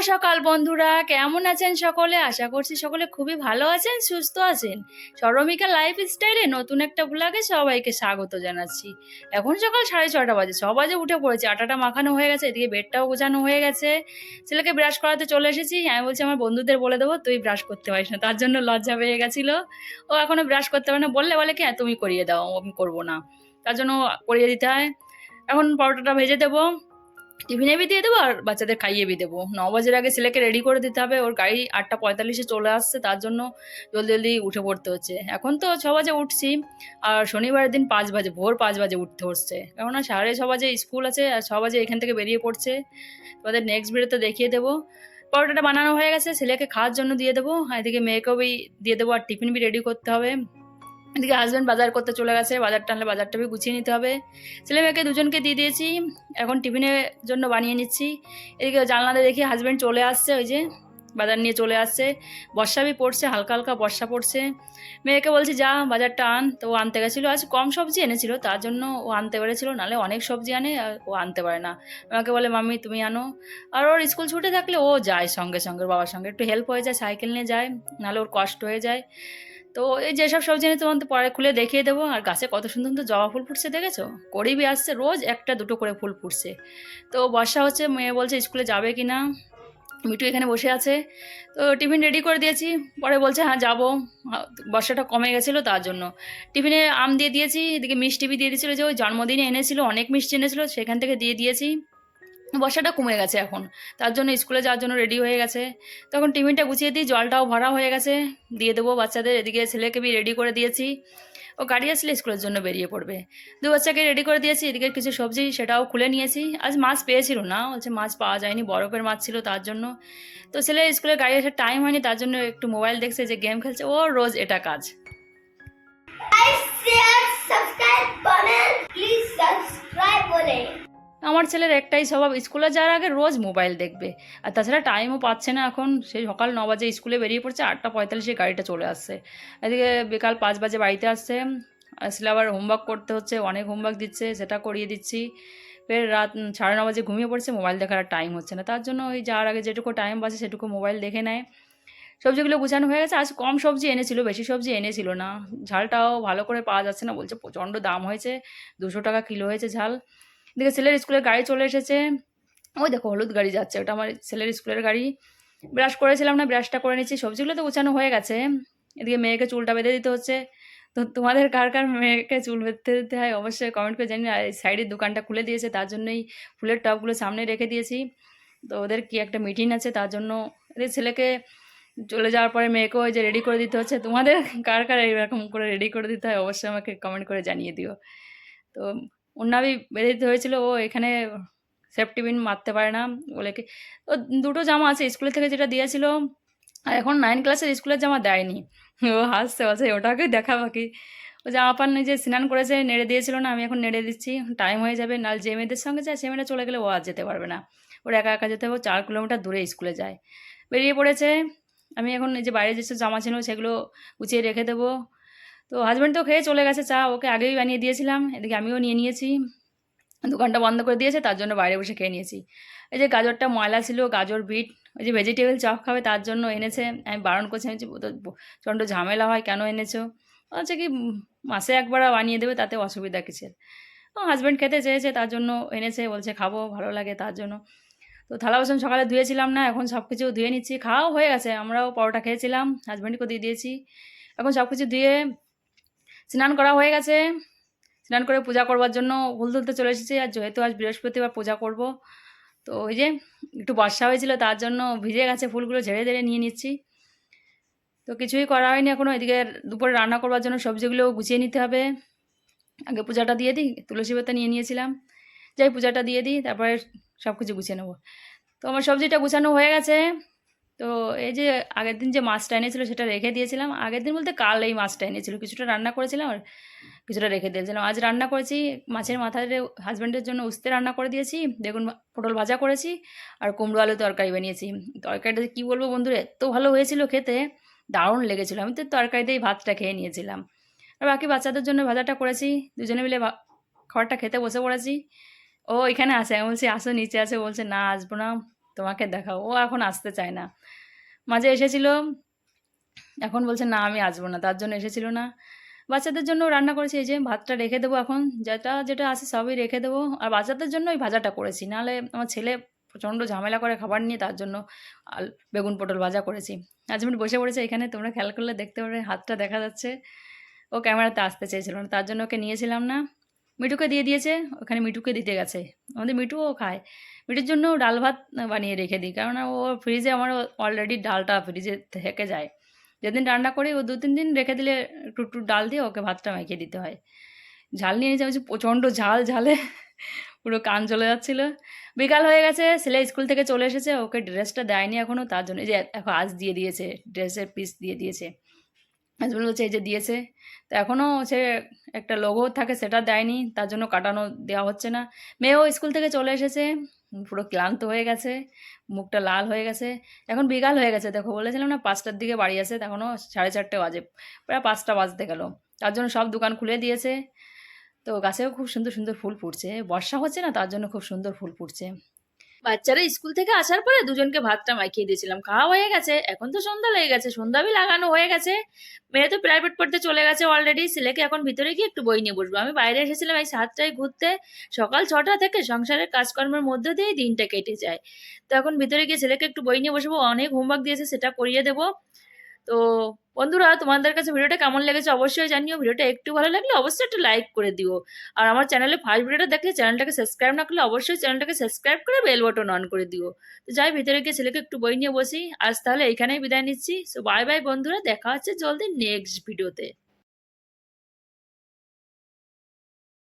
সকাল বন্ধুরা, কেমন আছেন সকলে? আশা করছি সকলে খুবই ভালো আছেন, সুস্থ আছেন। চরমিকা লাইফ স্টাইলে নতুন একটা ব্লগে সবাইকে স্বাগত জানাচ্ছি। এখন সকাল 6:30 বাজে, বাজে উঠে পড়েছে, আটাটা মাখানো হয়ে গেছে, এদিকে বেডটাও গোছানো হয়ে গেছে। ছেলেকে ব্রাশ করাতে চলে এসেছি। আমি বলছি আমার বন্ধুদের বলে দেবো, তুই ব্রাশ করতে পারিস না, তার জন্য লজ্জা পেয়ে গেছিলো। ও এখনো ব্রাশ করতে পারে না, বলে কি তুমি করিয়ে দাও, আমি করবো না, তার জন্য করিয়ে দিতে হয়। এখন পরোটাটা ভেজে দেবো, টিফিনে বি দিয়ে দেবো আর বাচ্চাদের খাইয়ে বি দেবো। 9 বাজের আগে ছেলেকে রেডি করে দিতে হবে, ওর গাড়ি 8:45-এ চলে আসছে, তার জন্য জলদি জলদি উঠে পড়তে হচ্ছে। এখন তো 6 বাজে উঠছি, আর শনিবারের দিন 5 বাজে, ভোর 5 বাজে উঠতে হচ্ছে, কেননা 6:30 বাজে স্কুল আছে, আর 6 বাজে এখান থেকে বেরিয়ে পড়ছে। তোমাদের নেক্সট ভিডিওতে দেখিয়ে দেবো। পরোটাটা বানানো হয়ে গেছে, ছেলেকে খাওয়ার জন্য দিয়ে দেবো, আর এদিকে মেয়েকেও বি দিয়ে দেবো, আর টিফিন বি রেডি করতে হবে। এদিকে হাজব্যান্ড বাজার করতে চলে গেছে, বাজার টানলে বাজারটা বি গুছিয়ে নিতে হবে। ছেলে মেয়েকে দুজনকে দিয়ে দিয়েছি, এখন টিফিনের জন্য বানিয়ে নিচ্ছি। এদিকে জানলাতে দেখি হাজব্যান্ড চলে আসছে, ওই যে বাজার নিয়ে চলে আসছে। বর্ষা বি পড়ছে, হালকা হালকা বর্ষা পড়ছে। মেয়েকে বলছি যা বাজারটা আন, তো ও আনতে গেছিলো। আজ কম সবজি এনেছিল, তার জন্য ও আনতে পেরেছিল, নাহলে অনেক সবজি আনে আর ও আনতে পারে না। আমাকে বলে মাম্মি তুমি আনো। আর ওর স্কুল ছুটে থাকলে ও যায় সঙ্গে সঙ্গে, ওর বাবার সঙ্গে একটু হেল্প হয়ে যায়, সাইকেল নিয়ে যায়, নাহলে ওর কষ্ট হয়ে যায়। তো এই যেসব সবজি এনে তোমার তো পরে খুলে দেখিয়ে দেবো। আর গাছে কত সুন্দর সুন্দর জবা ফুল ফুটছে দেখেছো, করিবি আসছে, রোজ একটা দুটো করে ফুল ফুটছে। তো বর্ষা হচ্ছে, মেয়ে বলছে স্কুলে যাবে কি না, মিঠু এখানে বসে আছে। তো টিফিন রেডি করে দিয়েছি, পরে বলছে হ্যাঁ যাবো। বর্ষাটা কমে গেছিলো, তার জন্য টিফিনে আম দিয়ে দিয়েছি, এদিকে মিষ্টি বি দিয়ে দিয়েছিলো, যে ওই জন্মদিনে এনেছিল, অনেক মিষ্টি এনেছিল, সেখান থেকে দিয়ে দিয়েছি। বর্ষাটা কমে গেছে এখন, তার জন্য স্কুলে যাওয়ার জন্য রেডি হয়ে গেছে। তখন টিফিনটা গুছিয়ে দিই, জলটাও ভরা হয়ে গেছে, দিয়ে দেবো বাচ্চাদের। এদিকে ছেলেকে বি রেডি করে দিয়েছি, ও গাড়ি আসলে স্কুলের জন্য বেরিয়ে পড়বে। দু বাচ্চাকে রেডি করে দিয়েছি, এদিকে কিছু সবজি সেটাও খুলে নিয়েছি। আজ মাছ পেয়েছিল না, বলছে মাছ পাওয়া যায়নি, বরফের মাছ ছিল, তার জন্য। তো ছেলে স্কুলে গাড়ি আসার টাইম হয়নি, তার জন্য একটু মোবাইল দেখছে, যে গেম খেলছে, ও রোজ এটা কাজ। আমার ছেলের একটাই স্বভাব, স্কুলে যাওয়ার আগে রোজ মোবাইল দেখবে। আর তাছাড়া টাইমও পাচ্ছে না এখন, সেই সকাল 9 বাজে স্কুলে বেরিয়ে পড়ছে, 8:45-এ গাড়িটা চলে আসছে। এদিকে বিকাল 5 বাজে বাড়িতে আসছে, আসলে আবার হোমওয়ার্ক করতে হচ্ছে, অনেক হোমওয়ার্ক দিচ্ছে, সেটা করিয়ে দিচ্ছি। ফের রাত 9:30 ঘুমিয়ে পড়ছে, মোবাইল দেখার আর টাইম হচ্ছে না, তার জন্য ওই যাওয়ার আগে যেটুকু টাইম বাঁচে সেটুকু মোবাইল দেখে নেয়। সবজিগুলো গুছানো হয়ে গেছে, আজ কম সবজি এনেছিল, বেশি সবজি এনেছিল না। ঝালটাও ভালো করে পাওয়া যাচ্ছে না, বলছে প্রচণ্ড দাম হয়েছে, 200 টাকা কিলো হয়েছে ঝাল। এদিকে ছেলের স্কুলের গাড়ি চলে এসেছে, ওই দেখো হলুদ গাড়ি যাচ্ছে, ওটা আমার ছেলের স্কুলের গাড়ি। ব্রাশ করেছিলাম না, ব্রাশটা করে নিচ্ছি, সবজিগুলো তো গুছানো হয়ে গেছে। এদিকে মেয়েকে চুলটা বেঁধে দিতে হচ্ছে। তো তোমাদের কার কার মেয়েকে চুল বেঁধতে দিতে হয় অবশ্যই কমেন্ট করে জানি। আর সাইডের দোকানটা খুলে দিয়েছে, তার জন্যই ফুলের টবগুলো সামনে রেখে দিয়েছি। তো ওদের কি একটা মিটিং আছে, তার জন্য এদের ছেলেকে চলে যাওয়ার পরে মেয়েকেও ওই যে রেডি করে দিতে হচ্ছে। তোমাদের কার কার এরকম করে রেডি করে দিতে হয় অবশ্যই আমাকে কমেন্ট করে জানিয়ে দিও। তো ওন্নাবি বেঁধে দিতে হয়েছিল, ও এখানে সেফটি পিন মারতে পারে না বলে কি। ও দুটো জামা আছে স্কুলে থেকে যেটা দিয়েছিল, আর এখন 9 ক্লাসের স্কুলের জামা দেয়নি। ও হাসছে, বলছে ওটাকে দেখা বাকি। ও জামা পান যে স্নান করেছে, নেড়ে দিয়েছিল না, আমি এখন নেড়ে দিচ্ছি, টাইম হয়ে যাবে। নাল যে মেয়েদের সঙ্গে যায় সে মেয়েটা চলে গেলে ও আর যেতে পারবে না, ওর একা একা যেতে হবে, 4 কিলোমিটার দূরে স্কুলে যায়। বেরিয়ে পড়েছে, আমি এখন এই যে বাইরে যেসব জামা ছিল সেগুলো গুছিয়ে রেখে দেবো। তো হাজব্যান্ড তো খেয়ে চলে গেছে চা, ওকে আগেই বানিয়ে দিয়েছিলাম, এদিকে আমিও নিয়ে নিয়েছি। দোকানটা বন্ধ করে দিয়েছে, তার জন্য বাইরে বসে খেয়ে নিয়েছি। এই যে গাজরটা ময়লা ছিল, গাজর বিট, ওই যে ভেজিটেবল চপ খাবে তার জন্য এনেছে। আমি বারণ করছি, আমি প্রচণ্ড ঝামেলা হয়, কেন এনেছো? হচ্ছে কি মাসে একবার বানিয়ে দেবে, তাতে অসুবিধা কিসের। হাজব্যান্ড খেতে চেয়েছে, তার জন্য এনেছে, বলছে খাবো, ভালো লাগে তার জন্য। তো থালা বাসন সকালে ধুয়েছিলাম না, এখন সব কিছু ধুয়ে নিচ্ছি। খাওয়াও হয়ে গেছে, আমরাও পরোটা খেয়েছিলাম, হাজব্যান্ডকেও দিয়ে দিয়েছি। এখন সব কিছু ধুয়ে স্নান করা হয়ে গেছে, স্নান করে পূজা করবার জন্য ফুল তুলতে চলে এসেছি। আর যেহেতু আজ বৃহস্পতিবার পূজা করব, তো ওই যে একটু বর্ষা হয়েছিল, তার জন্য ভিজে গেছে ফুলগুলো, ঝেড়ে ঝেড়ে নিয়ে নিচ্ছি। তো কিছুই করা হয়নি এখনও। এদিকে দুপুরে রান্না করবার জন্য সবজিগুলো গুছিয়ে নিতে হবে, আগে পূজাটা দিয়ে দিই। তুলসী পাতা নিয়ে নিয়েছিলাম, যাই পূজাটা দিয়ে দিই, তারপরে সব কিছু গুছিয়ে নেবো। তো আমার সবজিটা গুছানো হয়ে গেছে। তো এই যে আগের দিন যে মাছটা এনেছিল সেটা রেখে দিয়েছিলাম, আগের দিন বলতে কাল এই মাছটা এনেছিল, কিছুটা রান্না করেছিলাম আর কিছুটা রেখে দিয়েছিলাম। আজ রান্না করেছি মাছের মাথায়, হাজব্যান্ডের জন্য উস্তে রান্না করে দিয়েছি, বেগুন পটল ভাজা করেছি, আর কুমড়ো আলু তরকারি বানিয়েছি। তরকারিটা কী বলবো বন্ধুরা, এত ভালো হয়েছিল খেতে, দারুণ লেগেছিলো। আমি তো তরকারিতেই ভাতটা খেয়ে নিয়েছিলাম, আর বাকি বাচ্চাদের জন্য ভাজাটা করেছি। দুজনে মিলে খাবারটা খেতে বসে পড়েছি। ও এখানে আসে, আমি বলছি আসো নিচে আসে, বলছে না আসবো না, তোমাকে দেখাবো। ও এখন আসতে চায় না। মাঝে এসেছিল, এখন বলছে না আমি আসবো না, তার জন্য এসেছিল না। বাচ্চাদের জন্য রান্না করেছি, এই যে ভাতটা রেখে দেবো এখন, যেটা যেটা আছে সবই রেখে দেবো। আর বাচ্চাদের জন্য ওই ভাজাটা করেছি, নাহলে আমার ছেলে প্রচণ্ড ঝামেলা করে খাবার নিয়ে, তার জন্য বেগুন পটল ভাজা করেছি। হাজবেন্ড বসে পড়েছে এখানে, তোমরা খেয়াল করলে দেখতে পাবে হাতটা দেখা যাচ্ছে। ও ক্যামেরাতে আসতে চেয়েছিল না, তার জন্য ওকে নিয়েছিলাম না। মিঠুকে দিয়ে দিয়েছে, ওখানে মিঠুকে দিতে গেছে। আমাদের মিঠুও খায়। মিঠুর জন্য ডাল ভাত বানিয়ে রেখে দিই, কেননা ও ফ্রিজে আমার অলরেডি ডালটা ফ্রিজে থেকে যায়। যেদিন রান্না করি ও 2-3 দিন রেখে দিলে একটু একটু ডাল দিয়ে ওকে ভাতটা মাখিয়ে দিতে হয়। ঝাল নিয়ে নিয়েছে, বলছি প্রচণ্ড ঝাল, ঝালে পুরো কান চলে যাচ্ছিলো। বিকাল হয়ে গেছে, ছেলে স্কুল থেকে চলে এসেছে, ওকে ড্রেসটা দেয়নি এখনও, তার জন্য এই যে এখন আজ দিয়ে দিয়েছে, ড্রেসের পিস দিয়ে দিয়েছে। হাজবেন্ড বলছে এই যে দিয়েছে, তো এখনও সে একটা লোগো থাকে সেটা দেয়নি, তার জন্য কাটানো দেওয়া হচ্ছে না। মেয়েও স্কুল থেকে চলে এসেছে, পুরো ক্লান্ত হয়ে গেছে, মুখটা লাল হয়ে গেছে। এখন বিকাল হয়ে গেছে, দেখো বলেছিলাম না 5টার দিকে বাড়ি আসে, এখনও 4:30 বাজে, প্রায় 5টা বাজতে গেল। তার জন্য সব দোকান খুলে দিয়েছে। তো গাছেও খুব সুন্দর সুন্দর ফুল ফুটছে, বর্ষা হচ্ছে না তার জন্য খুব সুন্দর ফুল ফুটছে। বাচ্চারা স্কুল থেকে আসার পরে দুজনকে ভাতটা মাখিয়ে দিয়েছিলাম, খাওয়া হয়ে গেছে। এখন তো সন্ধ্যা লেগে গেছে, সন্ধ্যাবি লাগানো হয়ে গেছে। মেয়ে তো প্রাইভেট পড়তে চলে গেছে অলরেডি, ছেলেকে এখন ভিতরে গিয়ে একটু বই নিয়ে বসবো। আমি বাইরে এসেছিলাম এই 7টায় ঘুরতে, সকাল 6টা থেকে সংসারের কাজকর্মের মধ্যে দিয়েই দিনটা কেটে যায়। তো এখন ভিতরে গিয়ে ছেলেকে একটু বই নিয়ে বসবো, অনেক হোমওয়ার্ক দিয়েছে সেটা করিয়ে দেবো। তো বন্ধুরা, তোমাদের কাছে ভিডিওটা কেমন লেগেছে অবশ্যই জানিও। ভিডিওটা একটু ভালো লাগলে অবশ্যই একটা লাইক করে দিও। আর আমার চ্যানেলে ফার্স্ট ভিডিওটা দেখলে চ্যানেলটাকে সাবস্ক্রাইব না করলে অবশ্যই চ্যানেলটাকে সাবস্ক্রাইব করে বেল বাটন অন করে দিও। তো যাই ভিতরে গিয়ে ছেলেকে একটু বই নিয়ে বসি। আজ তাহলে এখানেই বিদায় নিচ্ছি। সো বাই বাই বন্ধুরা, দেখা হচ্ছে জলদি নেক্সট ভিডিওতে।